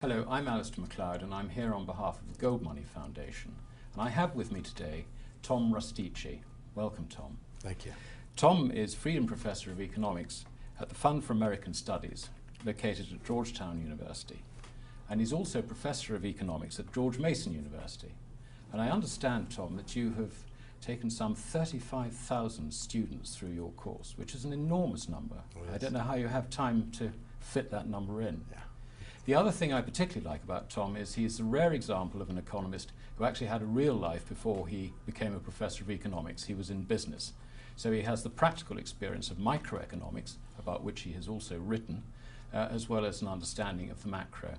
Hello, I'm Alasdair Macleod and I'm here on behalf of the GoldMoney Foundation. And I have with me today Tom Rustici. Welcome, Tom. Thank you. Tom is Freedom Professor of Economics at the Fund for American Studies, located at Georgetown University. And he's also Professor of Economics at George Mason University. And I understand, Tom, that you have taken some 35,000 students through your course, which is an enormous number. Oh, yes. I don't know how you have time to fit that number in. Yeah. The other thing I particularly like about Tom is he's a rare example of an economist who actually had a real life before he became a professor of economics. He was in business. So he has the practical experience of microeconomics, about which he has also written, as well as an understanding of the macro.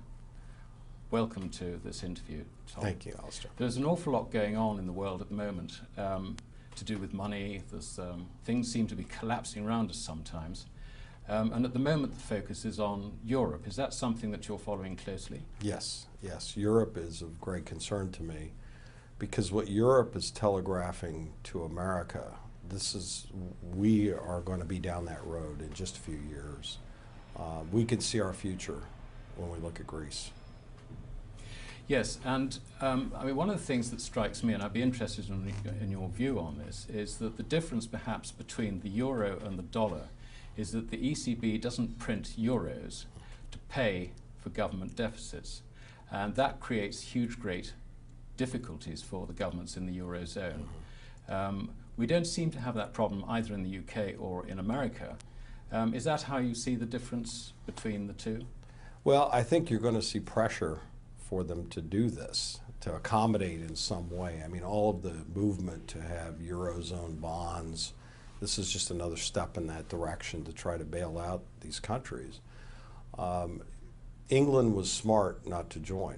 Welcome to this interview, Tom. Thank you, Alasdair. There's an awful lot going on in the world at the moment to do with money. Things seem to be collapsing around us sometimes. And at the moment the focus is on Europe. Is that something that you're following closely? Yes, yes. Europe is of great concern to me because what Europe is telegraphing to America, we are going to be down that road in just a few years. We can see our future when we look at Greece. Yes, and I mean, one of the things that strikes me, and I'd be interested in your view on this, is that the difference perhaps between the euro and the dollar is that the ECB doesn't print euros to pay for government deficits. And that creates great difficulties for the governments in the Eurozone. We don't seem to have that problem either in the UK or in America. Is that how you see the difference between the two? Well, I think you're going to see pressure for them to do this, to accommodate in some way. I mean, all of the movement to have Eurozone bonds, this is just another step in that direction to try to bail out these countries. England was smart not to join.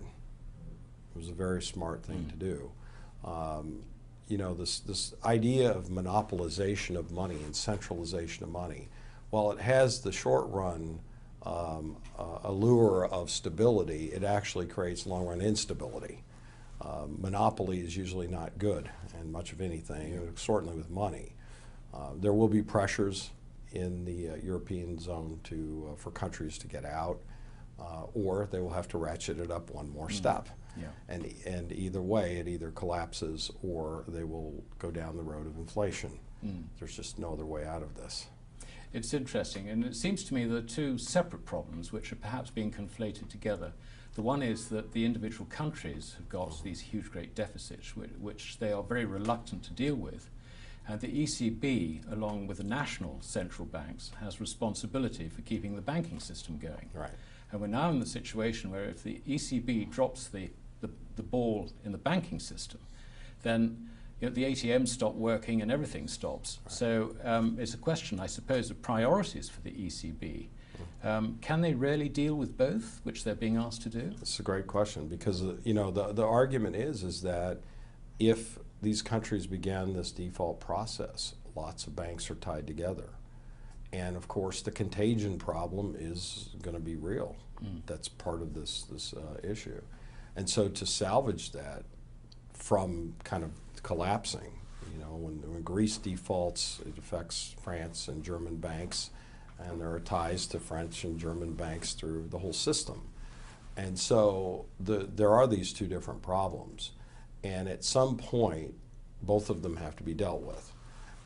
It was a very smart thing to do. You know, this idea of monopolization of money and centralization of money, while it has the short run allure of stability, it actually creates long run instability. Monopoly is usually not good in much of anything, certainly with money. There will be pressures in the European zone for countries to get out, or they will have to ratchet it up one more step. Yeah. And either way, it either collapses or they will go down the road of inflation. There's just no other way out of this. It's interesting, and it seems to me there are two separate problems which are perhaps being conflated together. The one is that the individual countries have got these great deficits which they are very reluctant to deal with. And the ECB, along with the national central banks, has responsibility for keeping the banking system going. Right. And we're now in the situation where if the ECB drops the ball in the banking system, then the ATMs stop working and everything stops. Right. So it's a question, I suppose, of priorities for the ECB. Can they really deal with both, which they're being asked to do? It's a great question because the argument is that if these countries began this default process, lots of banks are tied together. And of course, the contagion problem is going to be real. That's part of this issue. And so to salvage that from kind of collapsing, when Greece defaults, it affects France and German banks, and there are ties to French and German banks through the whole system. And so there are these two different problems. And at some point, both of them have to be dealt with.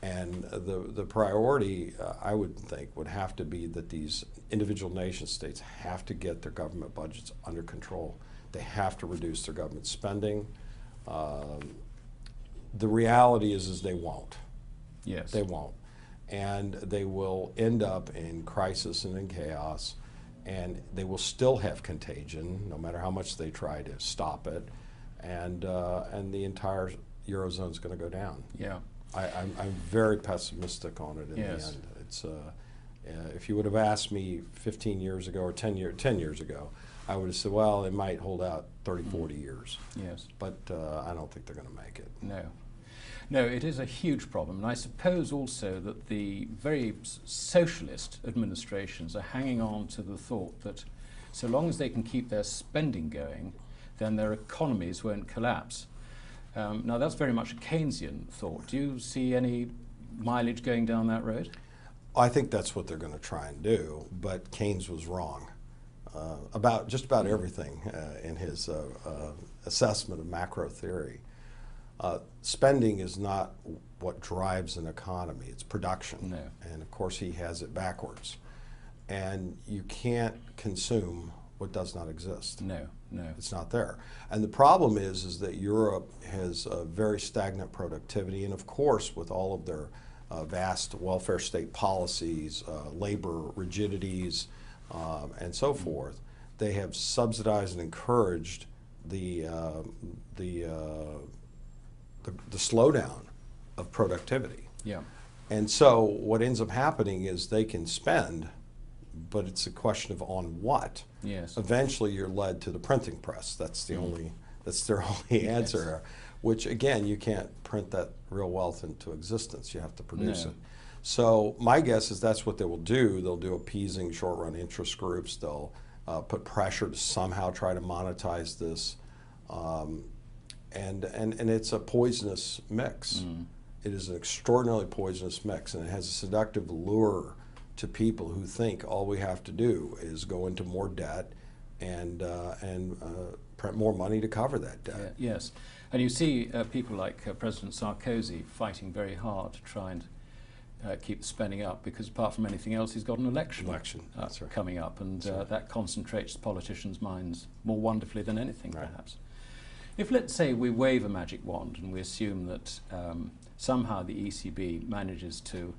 And the priority, I would think, would have to be that these individual nation states have to get their government budgets under control. They have to reduce their government spending. The reality is they won't. Yes. They won't. And they will end up in crisis and in chaos, and they will still have contagion, no matter how much they try to stop it. And the entire Eurozone is going to go down. Yeah. I'm very pessimistic on it in the end. It's, if you would have asked me 15 years ago or 10 years ago, I would have said, well, it might hold out 30, 40 years. Yes. But I don't think they're going to make it. No. No, it is a huge problem. And I suppose also that the very socialist administrations are hanging on to the thought that so long as they can keep their spending going, then their economies won't collapse. Now, that's very much a Keynesian thought. Do you see any mileage going down that road? I think that's what they're going to try and do, but Keynes was wrong. about just about everything in his assessment of macro theory. Spending is not what drives an economy, it's production. No. And of course he has it backwards. And you can't consume what does not exist. No, no. It's not there. And the problem is that Europe has a very stagnant productivity, and of course with all of their vast welfare state policies, labor rigidities, and so forth, they have subsidized and encouraged the slowdown of productivity. Yeah. And so what ends up happening is they can spend, but it's a question of on what. Yes. Eventually you're led to the printing press. That's the that's their only answer, which again, you can't print that real wealth into existence. You have to produce it. So my guess is that's what they will do. They'll do appeasing short-run interest groups. They'll put pressure to somehow try to monetize this. And it's a poisonous mix. It is an extraordinarily poisonous mix, and it has a seductive lure to people who think all we have to do is go into more debt and print more money to cover that debt. Yes, and you see people like President Sarkozy fighting very hard to try and keep the spending up, because apart from anything else, he's got an election That's right. coming up, and that concentrates politicians' minds more wonderfully than anything, perhaps. If, let's say, we wave a magic wand and we assume that somehow the ECB manages to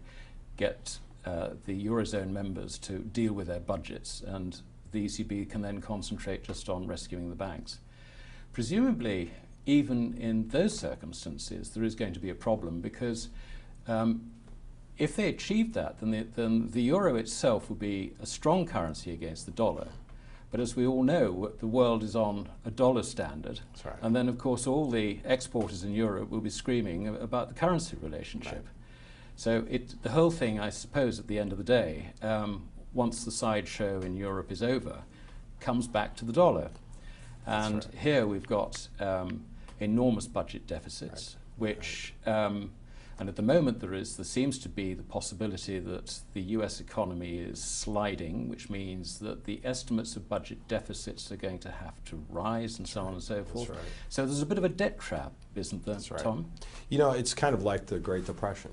get the Eurozone members to deal with their budgets, and the ECB can then concentrate just on rescuing the banks. Presumably, even in those circumstances, there is going to be a problem, because if they achieve that, then the euro itself will be a strong currency against the dollar. But as we all know, the world is on a dollar standard. That's right. And then, of course, all the exporters in Europe will be screaming about the currency relationship. Right. So the whole thing, I suppose, at the end of the day, once the sideshow in Europe is over, comes back to the dollar. And here we've got enormous budget deficits, which, and at the moment there seems to be the possibility that the US economy is sliding, which means that the estimates of budget deficits are going to have to rise, and so on and so forth. So there's a bit of a debt trap, isn't there, Tom? You know, it's kind of like the Great Depression.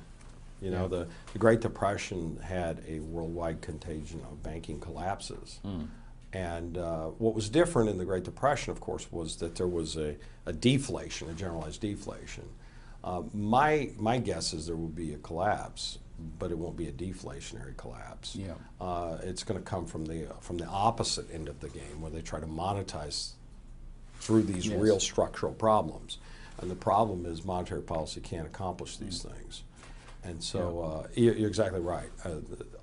You know, the Great Depression had a worldwide contagion of banking collapses. And what was different in the Great Depression, of course, was that there was a deflation, a generalized deflation. My guess is there will be a collapse, but it won't be a deflationary collapse. It's going to come from the opposite end of the game, where they try to monetize through these real structural problems. And the problem is monetary policy can't accomplish these things. And so you're exactly right.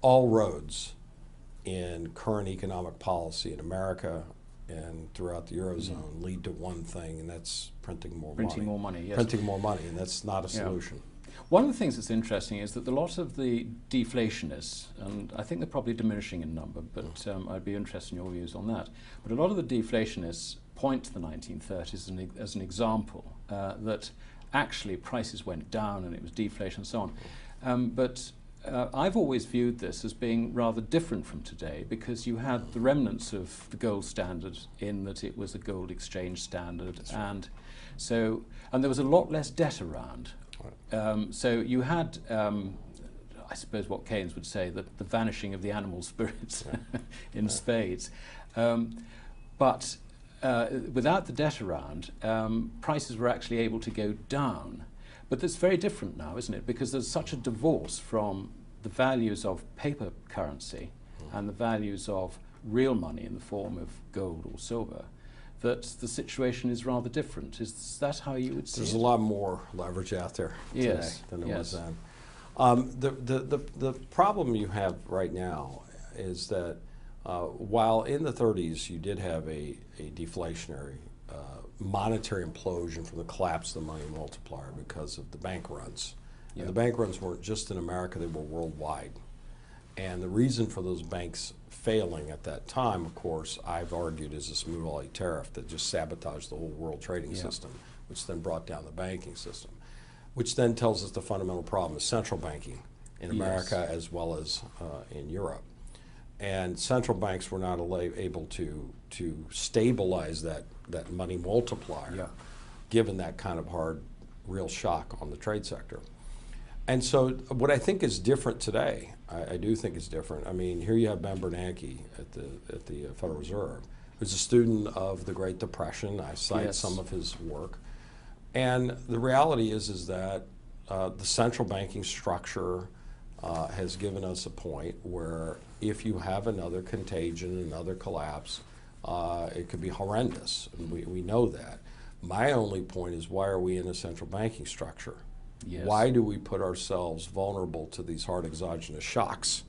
All roads in current economic policy in America and throughout the Eurozone lead to one thing, and that's printing more money. Printing more money, yes. Printing more money, and that's not a solution. One of the things that's interesting is that a lot of the deflationists, and I think they're probably diminishing in number, but I'd be interested in your views on that, but a lot of the deflationists point to the 1930s as an example that actually prices went down and it was deflation and so on. But I've always viewed this as being rather different from today, because you had the remnants of the gold standard in that it was a gold exchange standard, and there was a lot less debt around. So you had, I suppose what Keynes would say, that the vanishing of the animal spirits in spades. But without the debt around, prices were actually able to go down. But that's very different now, isn't it? Because there's such a divorce from the values of paper currency and the values of real money in the form of gold or silver, that the situation is rather different. Is that how you would see it? There's a lot more leverage out there today than there was then. The problem you have right now is that while in the 30s you did have a deflationary monetary implosion from the collapse of the money multiplier because of the bank runs. And the bank runs weren't just in America, they were worldwide. And the reason for those banks failing at that time, of course, I've argued, is this Mulally tariff that just sabotaged the whole world trading system, which then brought down the banking system, which then tells us the fundamental problem is central banking in America as well as in Europe. and central banks were not able to stabilize that money multiplier, given that kind of hard, real shock on the trade sector. And so what I think is different today, I do think is different. I mean, here you have Ben Bernanke at the Federal Reserve, who's a student of the Great Depression. I cite some of his work. And the reality is that the central banking structure has given us a point where if you have another contagion, another collapse, it could be horrendous. And we know that. My only point is, why are we in a central banking structure? Why do we put ourselves vulnerable to these hard exogenous shocks?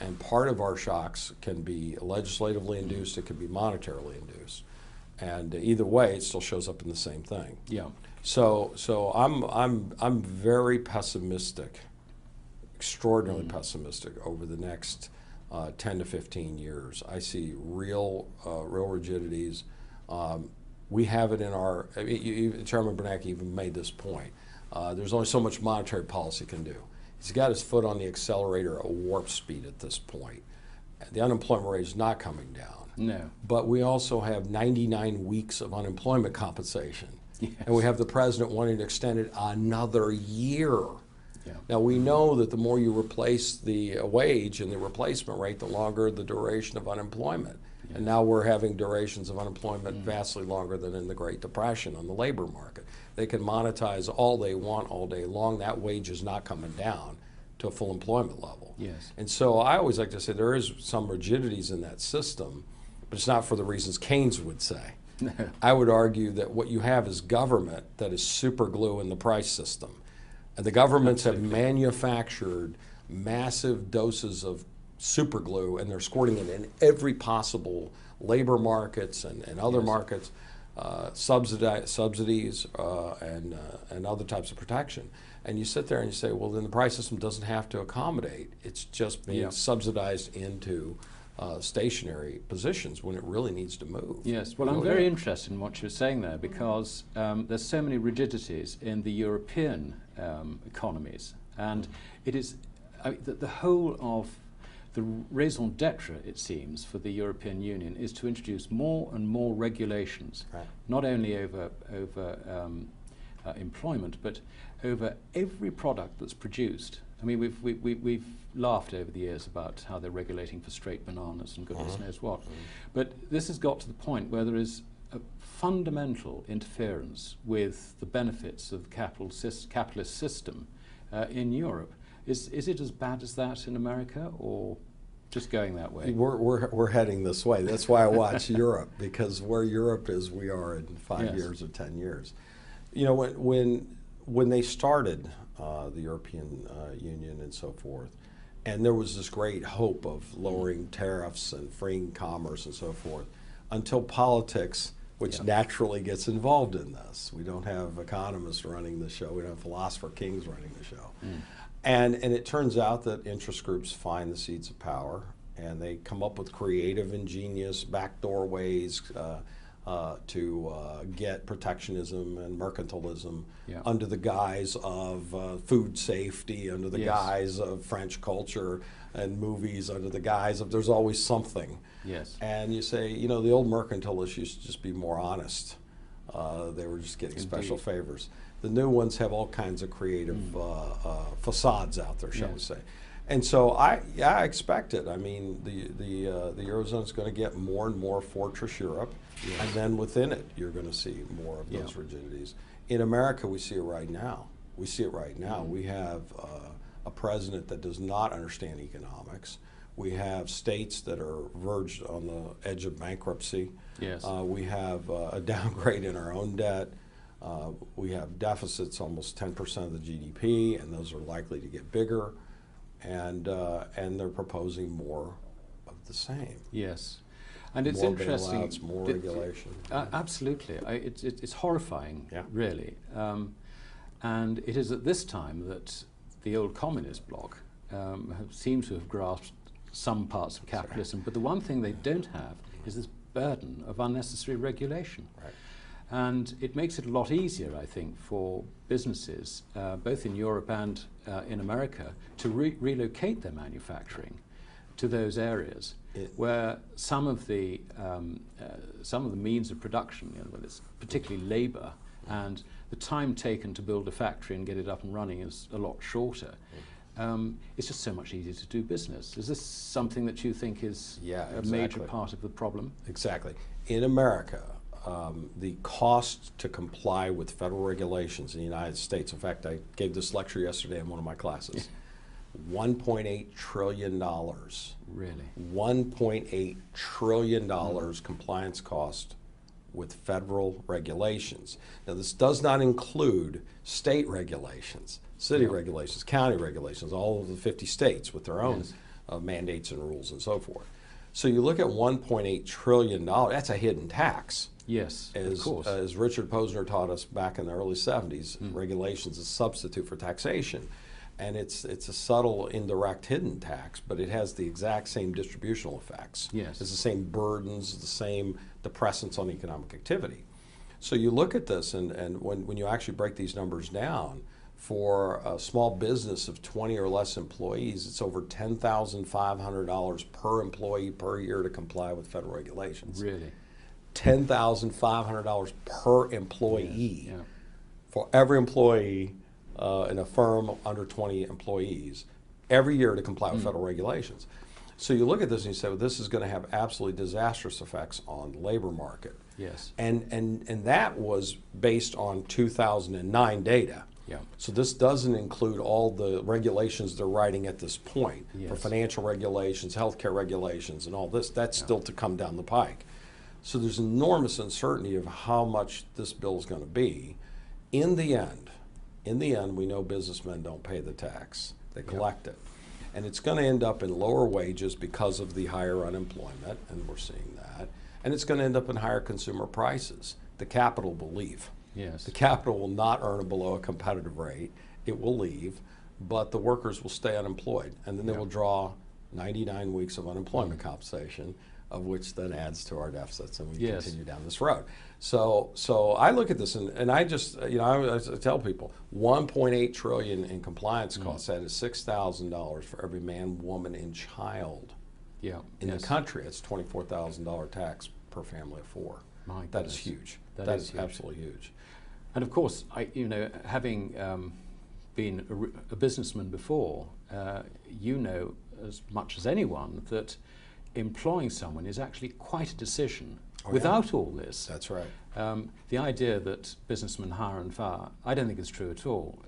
And part of our shocks can be legislatively induced, it can be monetarily induced. And either way, it still shows up in the same thing. So I'm very pessimistic, extraordinarily pessimistic over the next 10 to 15 years. I see real rigidities. We have it in our, Chairman Bernanke even made this point. There's only so much monetary policy can do. He's got his foot on the accelerator at warp speed at this point. The unemployment rate is not coming down. No. But we also have 99 weeks of unemployment compensation. And we have the president wanting to extend it another year. Now we know that the more you replace the wage and the replacement rate, the longer the duration of unemployment. And now we're having durations of unemployment vastly longer than in the Great Depression on the labor market. They can monetize all they want all day long. That wage is not coming down to a full employment level. And so I always like to say there is some rigidities in that system, but it's not for the reasons Keynes would say. I would argue that what you have is government that is super glue in the price system. And the governments have manufactured massive doses of super glue, and they're squirting it in every possible labor markets and other markets, subsidies and other types of protection. And you sit there and you say, well, then the price system doesn't have to accommodate. It's just being subsidized into stationary positions when it really needs to move. Well, I'm very interested in what you're saying there, because there's so many rigidities in the European economies, and it is the whole of the raison d'etre, it seems, for the European Union is to introduce more and more regulations, not only over employment, but over every product that's produced. I mean, we've laughed over the years about how they're regulating for straight bananas and goodness knows what. But this has got to the point where there is a fundamental interference with the benefits of the capitalist system in Europe. Is it as bad as that in America, or just going that way? We're heading this way. That's why I watch Europe, because where Europe is, we are in 5 years or 10 years. You know, when they started the European Union and so forth, and there was this great hope of lowering tariffs and freeing commerce and so forth, until politics, which naturally gets involved in this. We don't have economists running the show. We don't have philosopher kings running the show. And it turns out that interest groups find the seeds of power, and they come up with creative, ingenious, backdoor ways to get protectionism and mercantilism under the guise of food safety, under the guise of French culture and movies, under the guise of there's always something. And you say, you know, the old mercantilists used to just be more honest. They were just getting special favors. The new ones have all kinds of creative facades out there, shall we say. And so I expect it. I mean, the Eurozone is going to get more and more fortress Europe, and then within it, you're going to see more of those rigidities. In America, we see it right now. We have a president that does not understand economics. We have states that are verged on the edge of bankruptcy. We have a downgrade in our own debt. We have deficits almost 10% of the GDP, and those are likely to get bigger. And they're proposing more of the same. And it's more interesting. Bailouts, more regulation. Absolutely, it's horrifying, really. And it is at this time that the old communist bloc seem to have grasped some parts of capitalism, but the one thing they don't have is this burden of unnecessary regulation. And it makes it a lot easier, I think, for businesses, both in Europe and in America, to relocate their manufacturing. to those areas where some of the means of production, whether it's particularly labour, and the time taken to build a factory and get it up and running is a lot shorter. It's just so much easier to do business. Is this something that you think is a major part of the problem? Exactly. In America, the cost to comply with federal regulations in the United States, in fact, I gave this lecture yesterday in one of my classes, $1.8 trillion. Really? $1.8 trillion compliance cost with federal regulations. Now, this does not include state regulations, city regulations, county regulations, all of the 50 states with their own mandates and rules and so forth. So you look at $1.8 trillion, that's a hidden tax. Yes, of course. As Richard Posner taught us back in the early 70s, regulations is a substitute for taxation. And it's a subtle, indirect, hidden tax, but it has the exact same distributional effects. Yes. It's the same burdens, the same depressants on economic activity. So you look at this, and when you actually break these numbers down, for a small business of 20 or less employees, it's over $10,500 per employee per year to comply with federal regulations. Really? $10,500 per employee. Yes. For every employee in a firm under 20 employees every year to comply with federal regulations. So you look at this and you say, well, this is going to have absolutely disastrous effects on the labor market. Yes. And that was based on 2009 data. Yeah. So this doesn't include all the regulations they're writing at this point for financial regulations, healthcare regulations, and all this. That's still to come down the pike. So there's enormous uncertainty of how much this bill is going to be. In the end, we know businessmen don't pay the tax. They collect it. And it's going to end up in lower wages because of the higher unemployment, and we're seeing that. And it's going to end up in higher consumer prices. The capital will leave. Yes. The capital will not earn below a competitive rate. It will leave, but the workers will stay unemployed. And then they will draw 99 weeks of unemployment compensation, of which then adds to our deficits, and we continue down this road. So I look at this, and I just, I tell people, $1.8 trillion in compliance costs. That is $6,000 for every man, woman, and child in the country. It's $24,000 tax per family of four. My goodness. That is huge. That is huge. Absolutely huge. And of course, having been a businessman before, you know as much as anyone that employing someone is actually quite a decision. Without all this. That's right. The idea that businessmen hire and fire, I don't think it's true at all.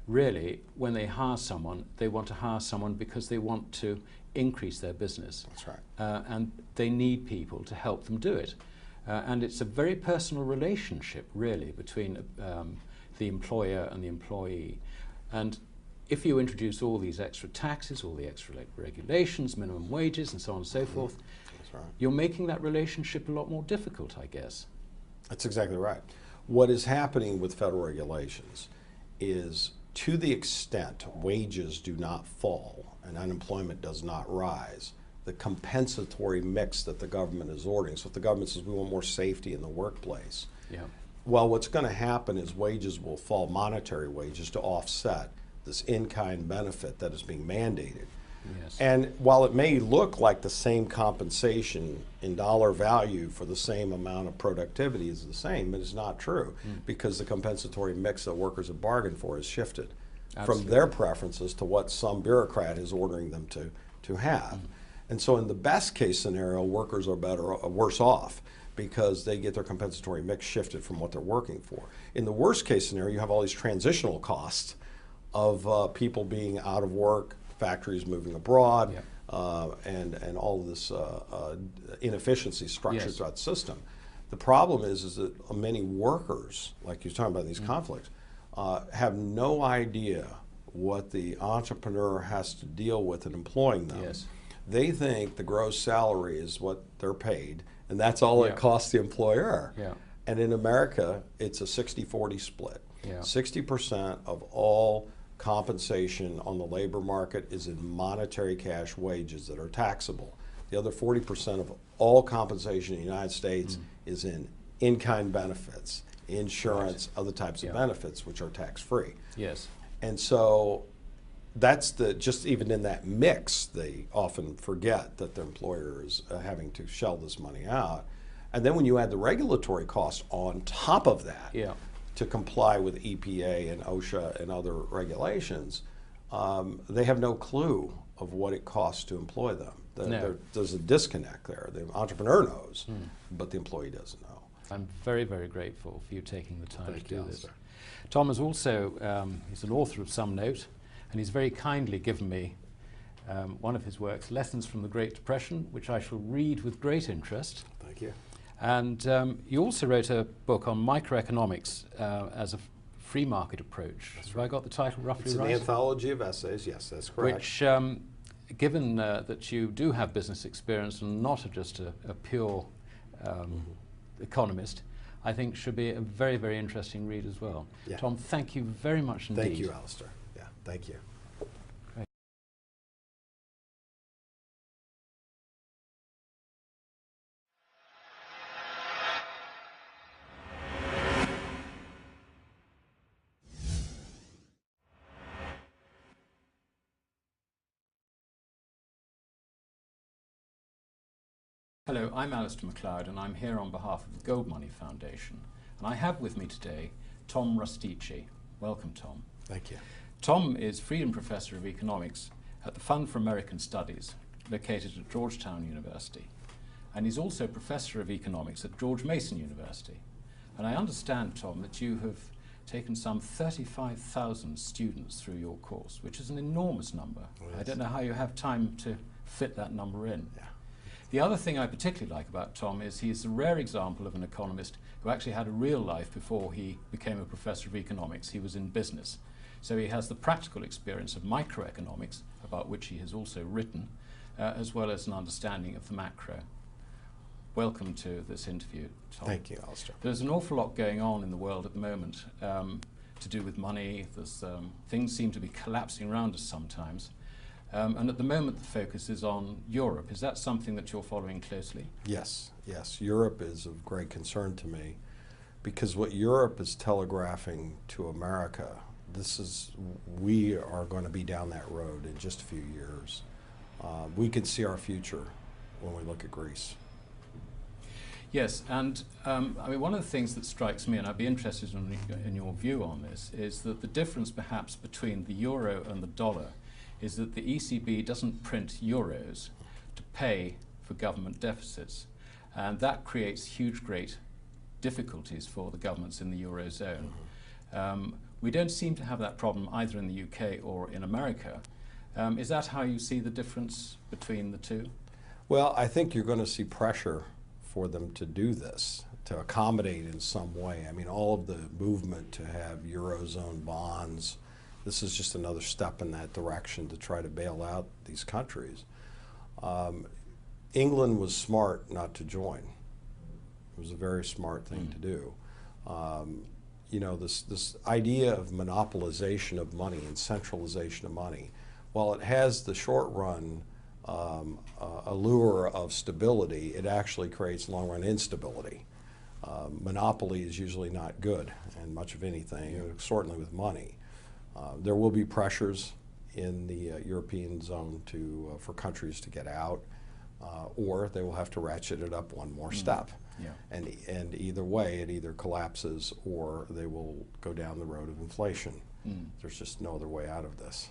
Really, when they hire someone, they want to hire someone because they want to increase their business. That's right. And they need people to help them do it. And it's a very personal relationship, really, between the employer and the employee. And if you introduce all these extra taxes, all the extra regulations, minimum wages, and so on and so forth, you're making that relationship a lot more difficult, I guess. That's exactly right. What is happening with federal regulations is, to the extent wages do not fall and unemployment does not rise, the compensatory mix that the government is ordering. So if the government says we want more safety in the workplace, well, what's going to happen is wages will fall, monetary wages, to offset this in-kind benefit that is being mandated. Yes. And while it may look like the same compensation in dollar value for the same amount of productivity is the same, but it's not true, because the compensatory mix that workers have bargained for has shifted from their preferences to what some bureaucrat is ordering them to have. And so in the best case scenario, workers are worse off because they get their compensatory mix shifted from what they're working for. In the worst case scenario, you have all these transitional costs of people being out of work, factories moving abroad, and all of this inefficiency structured throughout the system. The problem is that many workers, like you're talking about these conflicts, have no idea what the entrepreneur has to deal with in employing them. Yes. They think the gross salary is what they're paid, and that's all it costs the employer. And in America, it's a 60-40 split. 60% of all compensation on the labor market is in monetary cash wages that are taxable. The other 40% of all compensation in the United States is in-kind benefits, insurance, other types of benefits, which are tax-free. Yes. And so that's just even in that mix, they often forget that the employer is having to shell this money out. And then when you add the regulatory costs on top of that, Yeah. to comply with EPA and OSHA and other regulations, they have no clue of what it costs to employ them. There's a disconnect there. The entrepreneur knows, but the employee doesn't know. I'm very, very grateful for you taking the time to do this. Alasdair. Tom is also, he's an author of some note, and he's very kindly given me one of his works, Lessons from the Great Depression, which I shall read with great interest. Thank you. And you also wrote a book on microeconomics as a free market approach. Have I got the title roughly right? It's an anthology of essays, yes, that's correct. Which, given that you do have business experience and not just a pure economist, I think should be a very, very interesting read as well. Yeah. Tom, thank you very much indeed. Thank you, Alasdair. Yeah, thank you. Hello, I'm Alasdair Macleod, and I'm here on behalf of the GoldMoney Foundation. And I have with me today Tom Rustici. Welcome, Tom. Thank you. Tom is Freedom Professor of Economics at the Fund for American Studies, located at Georgetown University. And he's also Professor of Economics at George Mason University. And I understand, Tom, that you have taken some 35,000 students through your course, which is an enormous number. Yes. I don't know how you have time to fit that number in. Yeah. The other thing I particularly like about Tom is he's a rare example of an economist who actually had a real life before he became a professor of economics. He was in business. So he has the practical experience of microeconomics, about which he has also written, as well as an understanding of the macro. Welcome to this interview, Tom. Thank you, Alasdair. There's an awful lot going on in the world at the moment to do with money. There's, things seem to be collapsing around us sometimes. And at the moment the focus is on Europe. Is that something that you're following closely? Yes, yes. Europe is of great concern to me because what Europe is telegraphing to America, we are going to be down that road in just a few years. We can see our future when we look at Greece. Yes, and I mean, one of the things that strikes me, and I'd be interested in your view on this, is that the difference perhaps between the euro and the dollar is that the ECB doesn't print euros to pay for government deficits. And that creates huge, great difficulties for the governments in the Eurozone. We don't seem to have that problem either in the UK or in America. Is that how you see the difference between the two? Well, I think you're going to see pressure for them to do this, to accommodate in some way. I mean, all of the movement to have Eurozone bonds, this is just another step in that direction to try to bail out these countries. England was smart not to join. It was a very smart thing to do. You know, this idea of monopolization of money and centralization of money, while it has the short run allure of stability, it actually creates long run instability. Monopoly is usually not good in much of anything, certainly with money. There will be pressures in the European zone for countries to get out, or they will have to ratchet it up one more step. Yeah. And either way, it either collapses or they will go down the road of inflation. There's just no other way out of this.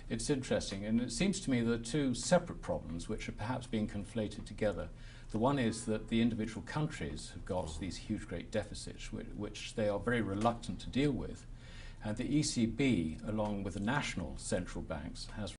It's interesting, and it seems to me there are two separate problems which are perhaps being conflated together. The one is that the individual countries have got these huge, great deficits which they are very reluctant to deal with. And the ECB, along with the national central banks, has